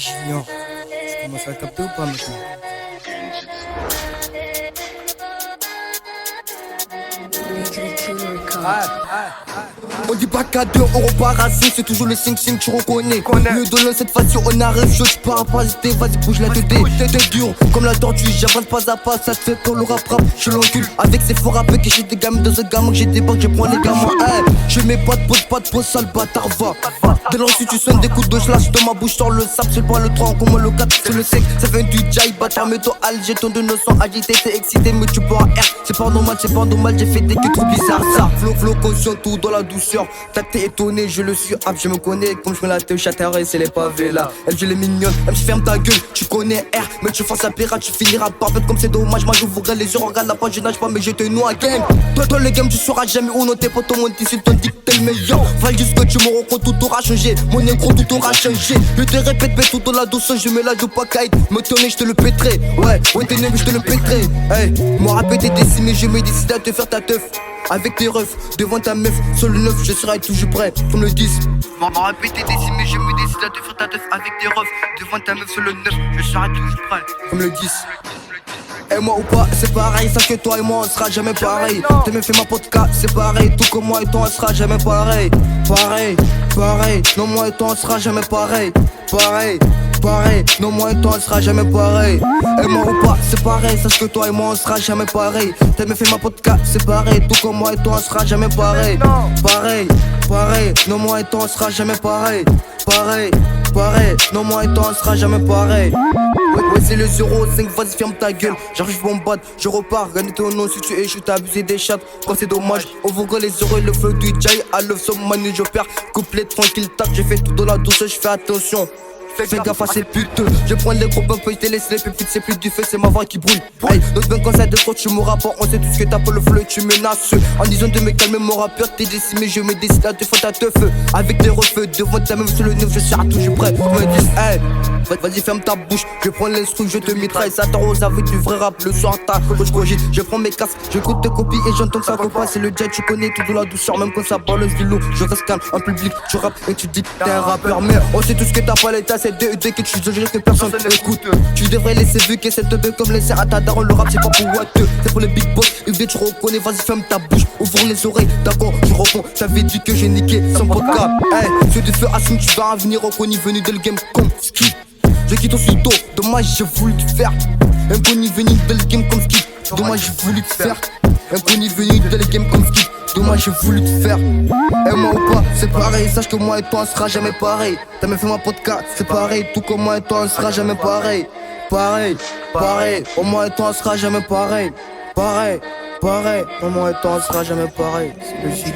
Junior, tu commences à capter ou pas maintenant? On dit pas qu'à 2 euros par racine, c'est toujours le 5-5 tu reconnais. Mieux de l'un cette fois-ci on arrive chaud, j'pars pas hésiter, vas-y bouge la 2D. T'es dur comme la tortue, j'avance pas à pas, ça te fait pour le rap, je l'encule. Avec ces faux rappeurs que j'ai des gamins dans ce gamin, que j'ai des banques, je prends les gamins. Je mets pas de pause, sale bâtard va. De l'ensuite tu sonnes des coups de slash de ma bouche sur le sable, c'est pas le 3 en commun le 4, c'est le 5. Ça vient du jai, bâtard, mets-toi j'ai ton de 900 agité, t'es excité, mais tu pourras R. C'est pas normal, j'ai fait des trucs trop bizarres. Ça, flow conscient, tout dans la douceur. T'as t'es étonné, je le suis, je me connais. Comme je me la te chatterai, c'est les pavés là. Elle, je les mignonne, elle, je ferme ta gueule. Tu connais R, mais tu fasses la pirate, tu finiras par bête comme c'est dommage. Moi, j'ouvrirai les yeux, regarde la page, je nage pas, mais je te noie, game. Toi, le game, tu sauras jamais où non, t'es pas ton monde ici, ton dit que t'es le meilleur. Val jusque tu me rencontres, tout aura changé. Mon négro, tout aura changé. Je te répète, mais tout dans la douceur, je mets la joue pas kite. Me tourner, je te le péterai. Ouais, t'es nébule, je te le péterai. Hey, moi, répété, décimé, je me décide à te faire ta teuf. Avec tes refs, devant ta meuf, sur le 9, je serai toujours prêt, comme le 10. M'en répété décimé, je me décide à te faire ta teuf. Avec tes refs, devant ta meuf, sur le 9, je serai toujours prêt, comme le 10. Et moi ou pas, c'est pareil, sache que toi et moi on sera jamais pareil. T'as même fait ma podcast, c'est pareil, tout comme moi et toi on sera jamais pareil. Pareil, non moi et toi on sera jamais pareil. Pareil, non moi et toi on sera jamais pareil. Et moi ou pas, c'est pareil, sache que toi et moi on sera jamais pareil. T'as même fait ma podcast, c'est pareil, tout comme moi et toi on sera jamais pareil. Pareil, non moi et toi on sera jamais pareil. Pareil, non moi et toi on sera jamais pareil. Ouais c'est le 0,5, vas-y ferme ta gueule. J'arrive bombarde, je repars, gagne ton nom si tu échoues, t'as abusé des chattes. Quand c'est dommage, on vous les euros et le flow du jai. À l'œuf sur manu je perds, couplet tranquille, tac, j'ai fait tout dans la douceur, je fais attention. Fais gaffe à ces putes. Je prends les gros bumpers, je te laisse les pépites, c'est plus du feu, c'est ma voix qui brûle. Hey, notre bain quand ça défend, tu m'auras pas, on sait tout ce que t'as pour le flow et tu menaces. En disant de me calmer, mon rappeur, t'es décimé, je me décide à te faire ta teuf. Avec des refeux, devant ta même sur le 9, je serai toujours prêt. On me dit, hey, vas-y ferme ta bouche, je prends l'instru, je te mitraille. Ça t'arrose avec du vrai rap, le soir t'as je cogite, je prends mes casques, j'écoute tes copies et j'entends que ça repasse. C'est le jet, tu connais tout de la douceur, même quand ça balance du lourd. Je reste calme, en public, tu rappes et tu dis que t'es un rappeur. Mais on sait tout ce que t'as pas l'état, c'est deux que tu dis que personne écoute. Tu devrais laisser vu que cette bête comme laisser à ta daronne. Le rap c'est pas pour watteux, c'est pour les big boss. Et dès tu reconnais, vas-y ferme ta bouche, ouvre les oreilles, d'accord, je réponds. T'avais dit que j'ai niqué sans podcast. Hey, ceux de feu assume, tu vas venir reconnu venu de le game comme ski. Je quitte au sudo, dommage j'ai voulu te faire. Inconnu venu de le game comme ski. Dommage j'ai voulu te faire. Inconnu venu de le game comme ski. Dommage j'ai voulu te faire. Et moi ou pas, c'est pareil, sache que moi et toi on sera jamais pareil. T'as même fait ma podcast, c'est pareil, tout comme moi et toi on sera jamais pareil. Pareil, au moi et toi on sera jamais pareil. Pareil, au moi et toi on sera jamais pareil. C'est le shit.